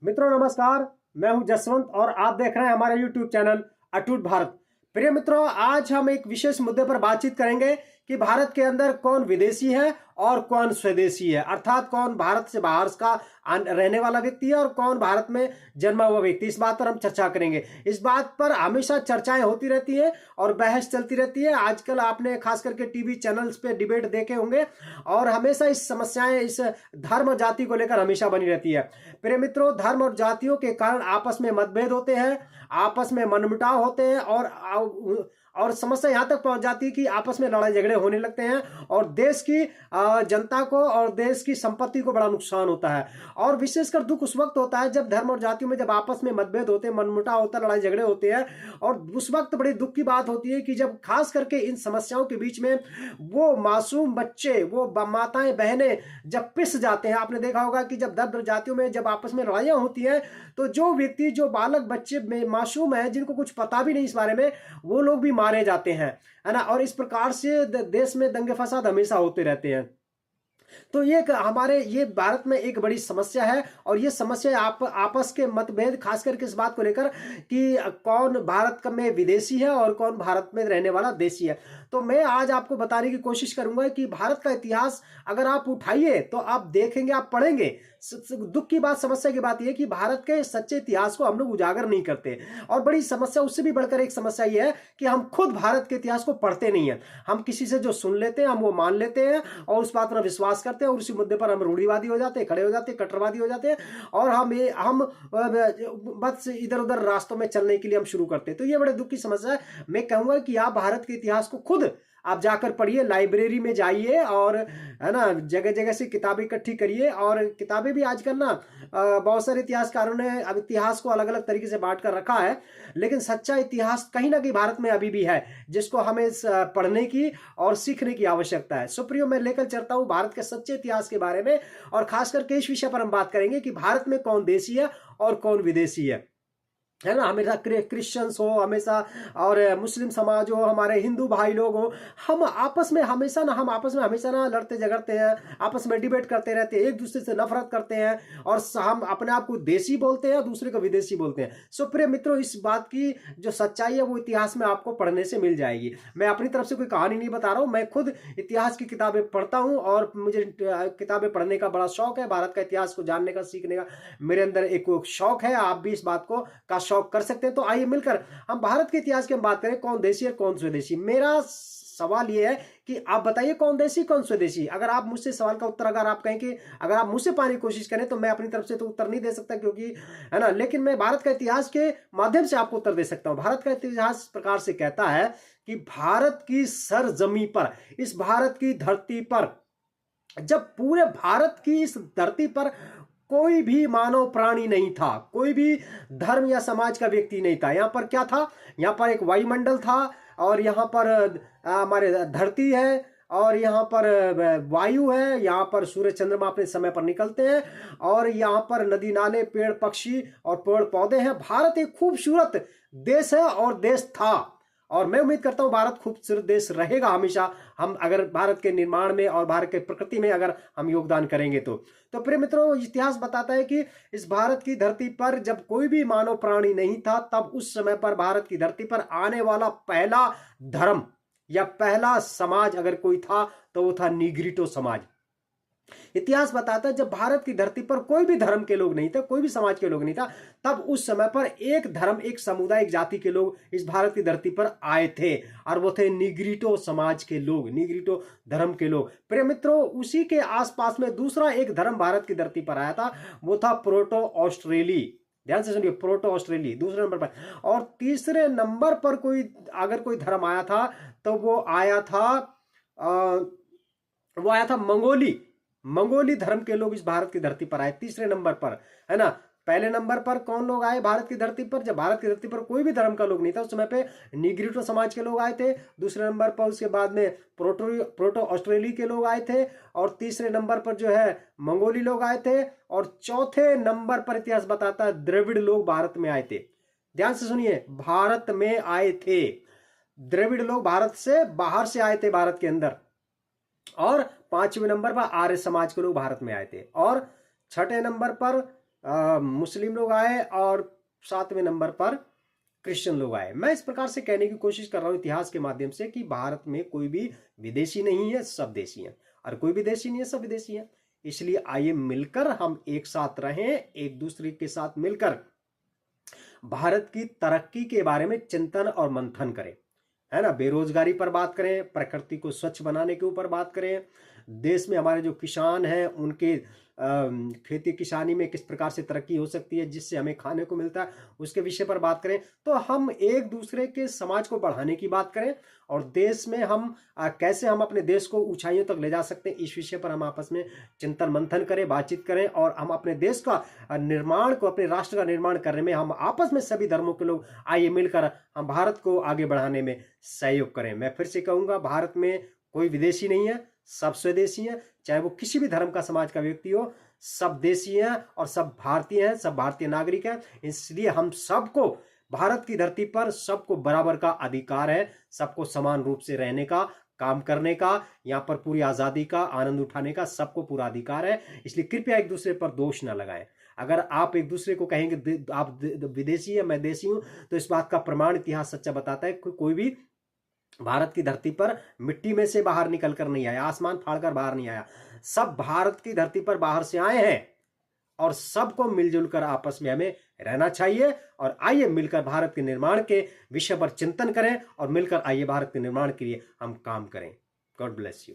मित्रों नमस्कार, मैं हूं जसवंत और आप देख रहे हैं हमारा YouTube चैनल अटूट भारत। प्रिय मित्रों, आज हम एक विशेष मुद्दे पर बातचीत करेंगे कि भारत के अंदर कौन विदेशी है और कौन स्वदेशी है, अर्थात कौन भारत से बाहर का रहने वाला व्यक्ति है और कौन भारत में जन्मा हुआ व्यक्ति। इस बात पर हम चर्चा करेंगे। इस बात पर हमेशा चर्चाएं होती रहती हैं और बहस चलती रहती है। आजकल आपने खास करके टीवी चैनल्स पे डिबेट देखे होंगे और हमेशा इस समस्याएं इस धर्म जाति को लेकर हमेशा बनी रहती है। प्रिय मित्रों, धर्म और जातियों के कारण आपस में मतभेद होते हैं, आपस में मनमुटाव होते हैं और समस्या यहां तक पहुंच जाती है कि आपस में लड़ाई झगड़े होने लगते हैं और देश की जनता को और देश की संपत्ति को बड़ा नुकसान होता है। और विशेषकर दुख उस वक्त होता है जब धर्म और जातियों में जब आपस में मतभेद होते हैं, मनमुटाव होता है, लड़ाई झगड़े होते हैं। और उस वक्त बड़ी दुख की बात होती है कि जब खास करके इन समस्याओं के बीच में वो मासूम बच्चे, वो माताएं बहनें जब पिस जाते हैं। आपने देखा होगा कि जब धर्म जातियों में जब आपस में लड़ाइयां होती हैं तो जो व्यक्ति, जो बालक बच्चे में मासूम है, जिनको कुछ पता भी नहीं इस बारे में, वो लोग भी मारे जाते हैं, है ना। और इस प्रकार से देश में दंगे फसाद हमेशा होते रहते हैं। तो ये भारत में एक बड़ी समस्या है और ये समस्या आपस के मतभेद खास करके इस बात को लेकर कि कौन भारत का में विदेशी है और कौन भारत में रहने वाला देशी है। तो मैं आज आपको बताने की कोशिश करूंगा कि भारत का इतिहास अगर आप उठाइए तो आप देखेंगे, आप पढ़ेंगे। दुख की बात, समस्या की बात यह कि भारत के सच्चे इतिहास को हम लोग उजागर नहीं करते। और बड़ी समस्या, उससे भी बढ़कर एक समस्या यह है कि हम खुद भारत के इतिहास को पढ़ते नहीं है। हम किसी से जो सुन लेते हैं हम वो मान लेते हैं और उस बात पर विश्वास करते हैं और उसी मुद्दे पर हम रूढ़िवादी हो जाते हैं, खड़े हो जाते हैं, कट्टरवादी हो जाते हैं और हम बस इधर उधर रास्तों में चलने के लिए हम शुरू करते हैं। तो ये बड़े दुख की समस्या है। मैं कहूंगा कि आप भारत के इतिहास को खुद आप जाकर पढ़िए, लाइब्रेरी में जाइए और, है ना, जगह जगह से किताबें इकट्ठी करिए। और किताबें भी आजकल ना बहुत सारे इतिहासकारों ने अब इतिहास को अलग अलग तरीके से बांट कर रखा है, लेकिन सच्चा इतिहास कहीं ना कहीं भारत में अभी भी है, जिसको हमें पढ़ने की और सीखने की आवश्यकता है। सुप्रियो, मैं लेकर चलता हूं भारत के सच्चे इतिहास के बारे में और खास करके इस विषय पर हम बात करेंगे कि भारत में कौन देशी है और कौन विदेशी है ना। हमेशा क्रिश्चियंस हो हमेशा और मुस्लिम समाज हो, हमारे हिंदू भाई लोग हो, हम आपस में हमेशा ना लड़ते झगड़ते हैं, आपस में डिबेट करते रहते हैं, एक दूसरे से नफरत करते हैं और हम अपने आप को देशी बोलते हैं, दूसरे को विदेशी बोलते हैं। सो प्रिय मित्रों, इस बात की जो सच्चाई है वो इतिहास में आपको पढ़ने से मिल जाएगी। मैं अपनी तरफ से कोई कहानी नहीं बता रहा हूं, मैं खुद इतिहास की किताबें पढ़ता हूं और मुझे किताबें पढ़ने का बड़ा शौक है। भारत का इतिहास को जानने का, सीखने का मेरे अंदर एक शौक है। आप भी इस बात को का शौक कर सकते हैं। तो आइए मिलकर हम भारत के इतिहास की हम बात करें, कौन देशी है कौन स्वदेशी। मेरा सवाल यह है कि आप बताइए कौन देशी कौन स्वदेशी। अगर आप मुझसे सवाल का उत्तर, अगर आप कहें कि अगर आप मुझसे पाने की कोशिश करें तो मैं अपनी तरफ से तो उत्तर नहीं दे सकता, क्योंकि, है ना, लेकिन मैं भारत का इतिहास के माध्यम से आपको उत्तर दे सकता हूं। भारत का इतिहास इस प्रकार से कहता है कि भारत की सरजमी पर, इस भारत की धरती पर, जब पूरे भारत की इस धरती पर कोई भी मानव प्राणी नहीं था, कोई भी धर्म या समाज का व्यक्ति नहीं था। यहां पर क्या था? यहां पर एक वायुमंडल था और यहां पर हमारे धरती है और यहाँ पर वायु है, यहाँ पर सूर्य चंद्रमा अपने समय पर निकलते हैं और यहाँ पर नदी नाले, पेड़ पक्षी और पेड़ पौधे हैं। भारत एक खूबसूरत देश है और देश था और मैं उम्मीद करता हूं भारत खूबसूरत देश रहेगा हमेशा, हम अगर भारत के निर्माण में और भारत के प्रकृति में अगर हम योगदान करेंगे तो प्रिय मित्रों, इतिहास बताता है कि इस भारत की धरती पर जब कोई भी मानव प्राणी नहीं था, तब उस समय पर भारत की धरती पर आने वाला पहला धर्म या पहला समाज अगर कोई था तो वो था निग्रिटो समाज। इतिहास बताता है जब भारत की धरती पर कोई भी धर्म के लोग नहीं थे, कोई भी समाज के लोग नहीं था, तब उस समय पर एक धर्म, एक समुदाय, एक जाति के लोग इस भारत की धरती पर आए थे और वो थे निग्रिटो समाज के लोग, निग्रिटो धर्म के लोग। प्रिय मित्रों, उसी के आसपास में दूसरा एक धर्म भारत की धरती पर आया था, वो था प्रोटो ऑस्ट्रेली। ध्यान से सुनिए, प्रोटो ऑस्ट्रेली दूसरे नंबर पर। और तीसरे नंबर पर अगर कोई धर्म आया था तो वो आया था मंगोली धर्म के लोग इस भारत की धरती पर आए तीसरे नंबर पर, है ना। पहले नंबर पर कौन लोग आए भारत की धरती पर? जब भारत की धरती पर कोई भी धर्म का लोग नहीं था उस समय पे निग्रिटो समाज के लोग आए थे। दूसरे नंबर पर उसके बाद में प्रोटो ऑस्ट्रेली के लोग आए थे और तीसरे नंबर पर जो है मंगोली लोग आए थे और चौथे नंबर पर इतिहास बताता है द्रविड़ लोग भारत में आए थे। ध्यान से सुनिए, भारत में आए थे द्रविड़ लोग, भारत से बाहर से आए थे भारत के अंदर। और पांचवें नंबर पर आर्य समाज के लोग भारत में आए थे और छठे नंबर पर मुस्लिम लोग आए और 7वें नंबर पर क्रिश्चियन लोग आए। मैं इस प्रकार से कहने की कोशिश कर रहा हूं इतिहास के माध्यम से कि भारत में कोई भी विदेशी नहीं है, सब देशी हैं, और कोई विदेशी नहीं है, सब विदेशी हैं। इसलिए आइए मिलकर हम एक साथ रहें, एक दूसरे के साथ मिलकर भारत की तरक्की के बारे में चिंतन और मंथन करें, है ना। बेरोजगारी पर बात करें, प्रकृति को स्वच्छ बनाने के ऊपर बात करें, देश में हमारे जो किसान हैं उनके खेती किसानी में किस प्रकार से तरक्की हो सकती है जिससे हमें खाने को मिलता है, उसके विषय पर बात करें। तो हम एक दूसरे के समाज को बढ़ाने की बात करें और देश में हम कैसे हम अपने देश को ऊंचाइयों तक ले जा सकते हैं, इस विषय पर हम आपस में चिंतन मंथन करें, बातचीत करें और हम अपने देश का निर्माण को, अपने राष्ट्र का निर्माण करने में हम आपस में सभी धर्मों के लोग आइए मिलकर हम भारत को आगे बढ़ाने में सहयोग करें। मैं फिर से कहूंगा, भारत में कोई विदेशी नहीं है, सब स्वदेशी हैं, चाहे वो किसी भी धर्म का समाज का व्यक्ति हो, सब देशी हैं और सब भारतीय हैं, सब भारतीय नागरिक हैं। इसलिए हम सबको भारत की धरती पर सबको बराबर का अधिकार है, सबको समान रूप से रहने का, काम करने का, यहाँ पर पूरी आजादी का आनंद उठाने का सबको पूरा अधिकार है। इसलिए कृपया एक दूसरे पर दोष ना लगाएं। अगर आप एक दूसरे को कहेंगे आप विदेशी है मैं देशी हूं, तो इस बात का प्रमाण इतिहास सच्चा बताता है कि कोई भी भारत की धरती पर मिट्टी में से बाहर निकल कर नहीं आया, आसमान फाड़कर बाहर नहीं आया, सब भारत की धरती पर बाहर से आए हैं और सबको मिलजुल कर आपस में हमें रहना चाहिए। और आइए मिलकर भारत के निर्माण के विषय पर चिंतन करें और मिलकर आइए भारत के निर्माण के लिए हम काम करें। God bless you.